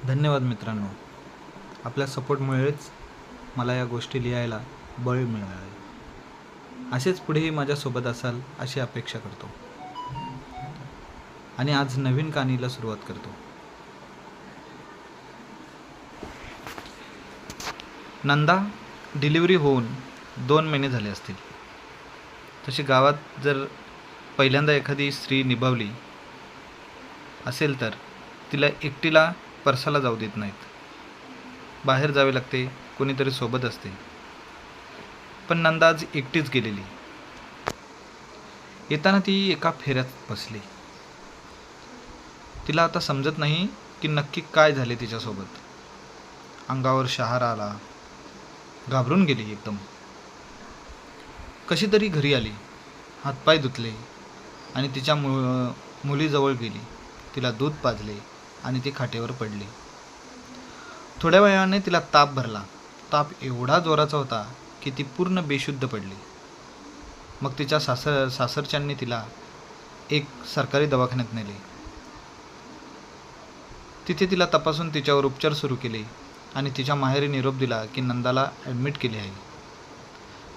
धन्यवाद मित्रांनो. आपल्या सपोर्टमुळेच मला या गोष्टी लिहायला बळ मिळाले. असेच पुढेही माझ्यासोबत असाल अशी अपेक्षा करतो. आणि आज नवीन कहाणीला सुरुवात करतो. नंदा डिलिव्हरी होऊन 2 महिने झाले असतील. तशी गावात जर पहिल्यांदा एखादी स्त्री निभावली असेल तर तिला एकटीला परसाला जाऊ देत नाहीत. बाहेर जावे लागते, कोणीतरी सोबत असते. पण नंदा आज एकटीच गेलेली. येताना ती एका फेऱ्यात बसली. तिला आता समजत नाही की नक्की काय झाले तिच्यासोबत. अंगावर शहारा आला. घाबरून गेली एकदम. कशी तरी घरी आली. हातपाय धुतले आणि तिच्या मुलीजवळ गेली. तिला दूध पाजले आणि ती खाटेवर पडली. थोड्या वेळाने तिला ताप भरला. ताप एवढा जोराचा होता की ती पूर्ण बेशुद्ध पडली. मग तिच्या सासरच्यांनी तिला एक सरकारी दवाखान्यात नेले. तिथे तिला तपासून तिच्यावर उपचार सुरू केले आणि तिच्या माहेरी निरोप दिला की नंदाला ॲडमिट केले आहे.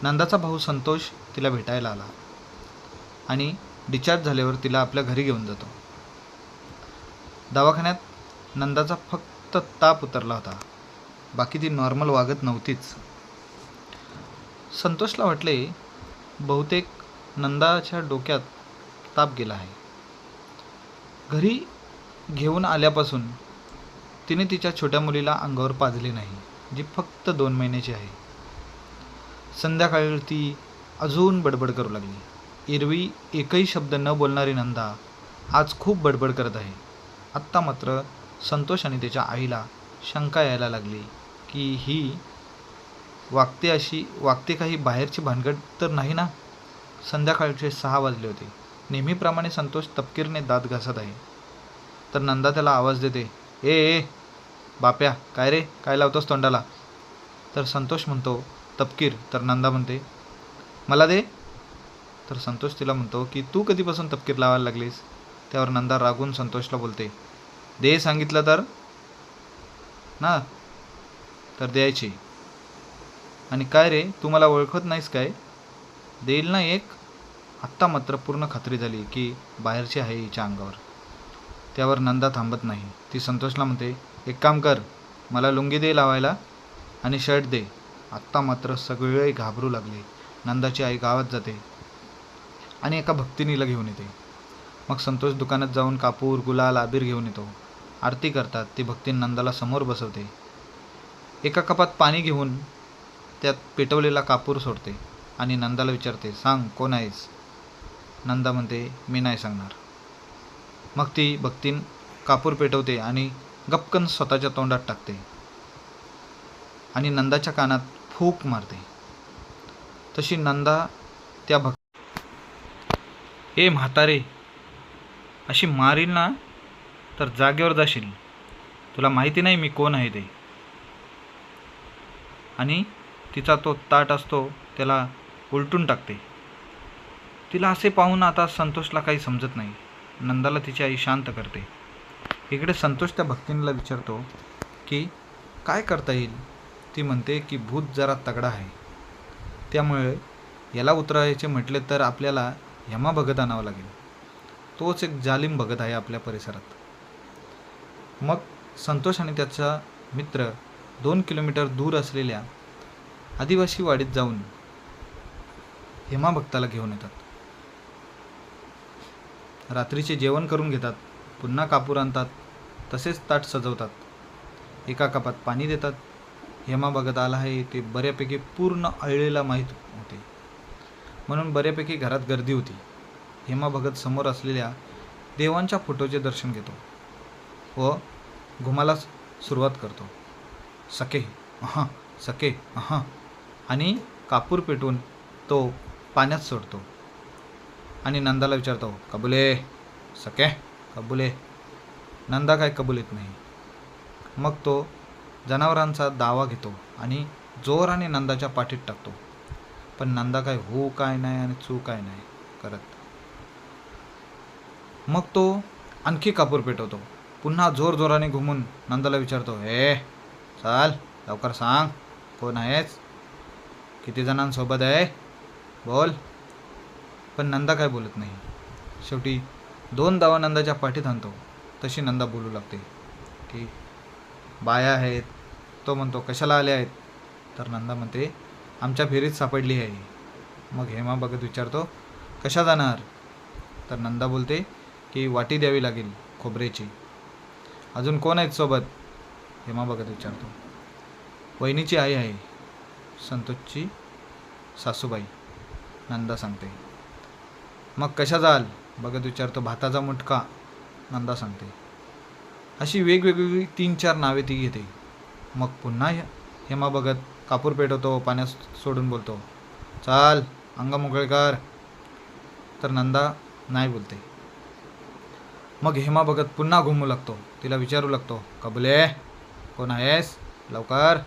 नंदाचा भाऊ संतोष तिला भेटायला आला आणि डिस्चार्ज झाल्यावर तिला आपल्या घरी घेऊन जातो. दवाखान्यात नंदाचा फक्त ताप उतरला होता. बाकी ती नॉर्मल वागत नव्हतीच. संतोषला वाटले बहुतेक नंदाच्या डोक्यात ताप गेला आहे. घरी घेऊन आल्यापासून तिने तिच्या छोट्या मुलीला अंगावर पाजले नाही, जी फक्त 2 महिन्याची आहे. संध्याकाळी ती अजून बडबड करू लागली. एरवी एकही शब्द न बोलणारी नंदा आज खूप बडबड करत आहे. आत्ता मात्र संतोष आणि त्याच्या आईला शंका यायला लागली की ही वागते काही बाहेरची भानगड तर नाही ना. संध्याकाळचे 6 वाजले होते. नेहमीप्रमाणे संतोष तपकीरने दात घासत आहे. तर नंदा त्याला आवाज देते, ए ए बाप्या, काय रे, काय लावतोस तोंडाला? तर संतोष म्हणतो तपकीर. तर नंदा म्हणते मला दे. तर संतोष तिला म्हणतो की तू कधीपासून तपकीर लावायला लागलीस? त्यावर नंदा रागून संतोषला बोलते, दे सांगितलं तर ना, तर द्यायची. आणि काय रे, तू मला ओळखत नाहीस काय? देईल ना एक. आत्ता मात्र पूर्ण खात्री झाली की बाहेरची आहे हिच्या अंगावर. त्यावर नंदा थांबत नाही. ती संतोषला म्हणते, एक काम कर, मला लुंगी दे लावायला आणि शर्ट दे. आत्ता मात्र सगळे घाबरू लागले. नंदाची आई गावात जाते आणि एका भक्तिनीला घेऊन येते. मग संतोष दुकानात जाऊन कापूर, गुलाल, आबीर घेऊन येतो. आरती करतात. ती भक्ती नंदाला समोर बसवते. एका कपात पाणी घेऊन त्यात पेटवलेला कापूर सोडते आणि नंदाला विचारते, सांग कोण आहेस? नंदा म्हणते, मी नाही सांगणार. मग ती भक्तीन कापूर पेटवते आणि गपकन स्वतःच्या तोंडात टाकते आणि नंदाच्या कानात फूक मारते. तशी नंदा त्या ए म्हातारे, अशी मारील ना तर जागेवर जाशील. तुला माहिती नाही मी कोण आहे ते. आणि तिचा तो ताट असतो त्याला उलटून टाकते. तिला असे पाहून आता संतोषला काही समजत नाही. नंदाला तिची आई शांत करते. इकडे संतोष त्या भक्तींना विचारतो की काय करता येईल? ती म्हणते की भूत जरा तगडा आहे, त्यामुळे याला उतरायचे म्हटले तर आपल्याला यमा भगत आणावं लागेल. तोच एक जालिम भगत आहे आपल्या परिसरात. मग संतोष आणि त्याचा मित्र 2 किलोमीटर दूर असलेल्या आदिवासी वाडीत जाऊन हेमा भक्ताला घेऊन येतात. रात्रीचे जेवण करून घेतात. पुन्हा कापूर आणतात. तसेच ताट सजवतात. एका कपात पाणी देतात. हेमा भगत आला आहे ते बऱ्यापैकी पूर्ण अळलेला माहीत होते, म्हणून बऱ्यापैकी घरात गर्दी होती. हेमा भगत समोर असलेल्या देवांच्या फोटोचे दर्शन घेतो व घुमाला सुरुवात करतो. सके अहा, सके अहा, आणि कापूर पेटून तो पाण्यात सोडतो आणि नंदाला विचारतो, कबुले सके, कबुले. नंदा काय कबुलीत नाही. मग तो जनावरांचा दावा घेतो आणि जोराने नंदाच्या पाठीत टाकतो. पण नंदा काय हो काय नाही आणि चू काय नाही करत. मग तो आणखी कापूर पेटवतो पुन्हा जोरजोराने घुमून नंदाला विचारतो, ए चाल लवकर सांग, कोण आहेस, किती जणांसोबत आहे, बोल. पण नंदा काय बोलत नाही. शेवटी 2 धावा नंदाच्या पाठीत आणतो. तशी नंदा बोलू लागते की बाया आहेत. तो म्हणतो, कशाला आले आहेत. तर नंदा म्हणते, आमच्या फेरीत सापडली आहे. मग हेमा बघत विचारतो, कशा जाणार. तर नंदा बोलते की वाटी द्यावी लागेल खोबऱ्याची. अजून कोण आहेत सोबत. हेमा बघत विचारतो. वहिनीची आई आहे, संतोषची सासूबाई, नंदा सांगते. मग कशा जाल बघत विचारतो. भाताचा मुटका, नंदा सांगते. अशी वेगवेगळी 3-4 नावे ती घेते. मग पुन्हा हेमा बघत कापूर पेटवतो, पाण्यात सोडून बोलतो, चाल अंग मोकळे कर. तर नंदा नाही बोलते. मग हेमा बघत पुन्हा घुमू लागतो. तिला विचारू लागतो, कबुले कोण आहेस, लवकर.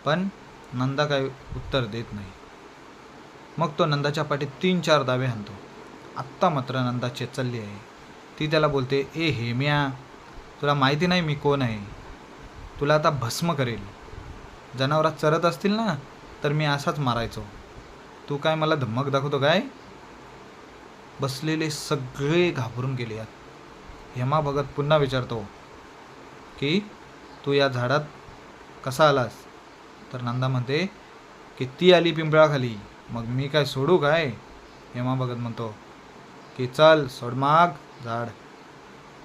पण नंदा काही उत्तर देत नाही. मग तो नंदाच्या पाठीत 3-4 दावे हाणतो. आत्ता मात्र नंदा चेचलली आहे. ती त्याला बोलते, ए हेम्या, तुला माहिती नाही मी कोण आहे. तुला आता भस्म करेल. जनावरात चरत असतील ना तर मी असाच मारायचो. तू काय मला धमक दाखवतो काय. बसलेले सगळे घाबरून गेले. हेमा भगत पुन्हा विचारतो की तू या झाडात कसा आलास. तर नंदा म्हणते की ती आली पिंपळाखाली, मग मी काय सोडू काय. हेमा भगत म्हणतो की चल सोड माग झाड.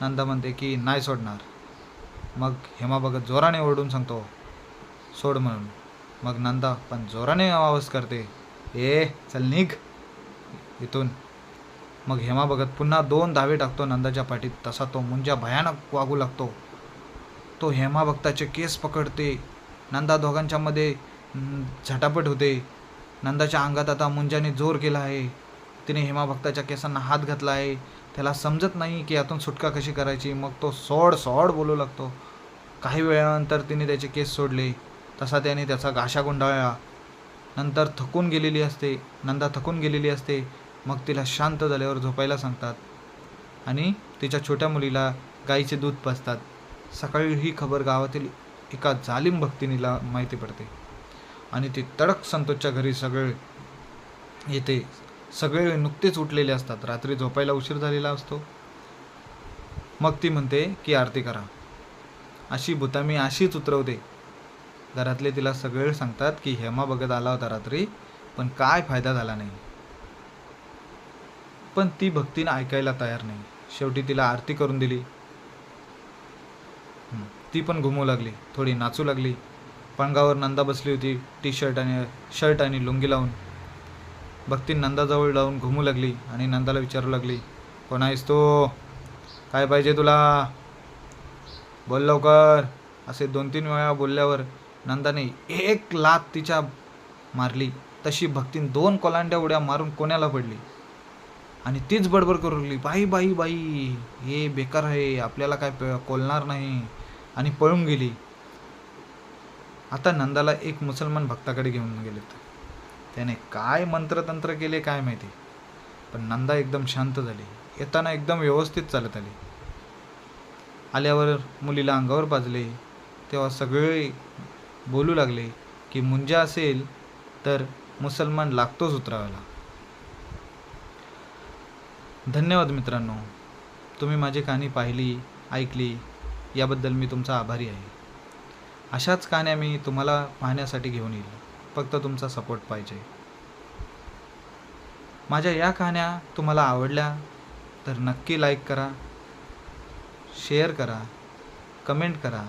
नंदा म्हणते की नाही सोडणार. मग हेमा भगत जोराने ओरडून सांगतो, सोड म्हणून. मग नंदा पण जोराने आवाज करते, ए चल निघ इथून. मग हेमा भगत पुन्हा 2 धावे टाकतो नंदाच्या पाठीत. तसा तो मुंजा भयानक वागू लागतो. तो हेमा भक्ताचे केस पकडते. नंदा दोघांच्या मध्ये झटापट होते. नंदाच्या अंगात आता मुंजाने जोर केला आहे. तिने हेमा भक्ताच्या केसांना हात घातला आहे. त्याला समजत नाही की यातून सुटका कशी करायची. मग तो सोड सोड बोलू लागतो. काही वेळानंतर तिने त्याचे केस सोडले. तसा त्याने त्याचा घाशा गुंडाळला. नंतर नंदा थकून गेलेली असते. मग तिला शांत झाल्यावर झोपायला सांगतात आणि तिच्या छोट्या मुलीला गाईचे दूध पाजतात. सकाळी ही खबर गावातील एका जालिम भक्तिनीला माहिती पडते आणि ती तडक संतोषच्या घरी येते. सगळे नुकतेच उठलेले असतात. रात्री झोपायला उशीर झालेला असतो. मग ती म्हणते की आरती करा. अशी भूतामी अशीच उतरवते. घरातले तिला सगळे सांगतात की हेमा बघत आला होता रात्री, पण काय फायदा झाला नाही. पण ती भक्तीने ऐकायला तयार नाही. शेवटी तिला आरती करून दिली. ती पण घुमू लागली, थोडी नाचू लागली. पणगावर नंदा बसली होती, शर्ट आणि लुंगी लावून. भक्ती नंदाजवळ जाऊन घुमू लागली आणि नंदाला विचारू लागली, कोण आहेस तू, काय पाहिजे तुला, बोल लवकर. असे 2-3 वेळा बोलल्यावर नंदाने 1 लाथ तिच्या मारली. तशी भक्तीन 2 कोलांड्या उड्या मारून कोण्याला पडली आणि तीच बडबड करू लागली, बाई बाई बाई, हे बेकार आहे, आपल्याला काय कोलणार नाही, आणि पळून गेली. आता नंदाला एक मुसलमान भक्ताकडे घेऊन गेलेत. त्याने काय मंत्रतंत्र केले काय माहिती, पण नंदा एकदम शांत झाली. येताना एकदम व्यवस्थित चालत आली. आल्यावर मुलीला अंगावर पाजले. तेव्हा सगळे बोलू लागले की मुंजा असेल तर मुसलमान लागतोच उतरावायला. धन्यवाद मित्रांनो, तुम्ही माझी कहाणी पाहिली, ऐकली, याबद्दल मी तुमचा आभारी आहे. अशाच कहाण्या मी तुम्हाला पाहण्यासाठी घेऊन येईल. फक्त तुमचा सपोर्ट पाहिजे. माझ्या या कहाण्या तुम्हाला आवडल्या तर नक्की लाईक करा, शेअर करा, कमेंट करा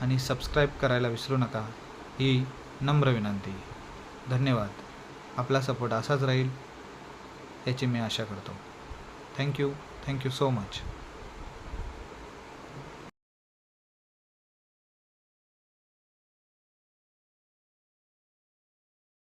आणि सबस्क्राईब करायला विसरू नका. ही नम्र विनंती. धन्यवाद. आपला सपोर्ट असाच राहील याची मी आशा करतो. Thank you so much.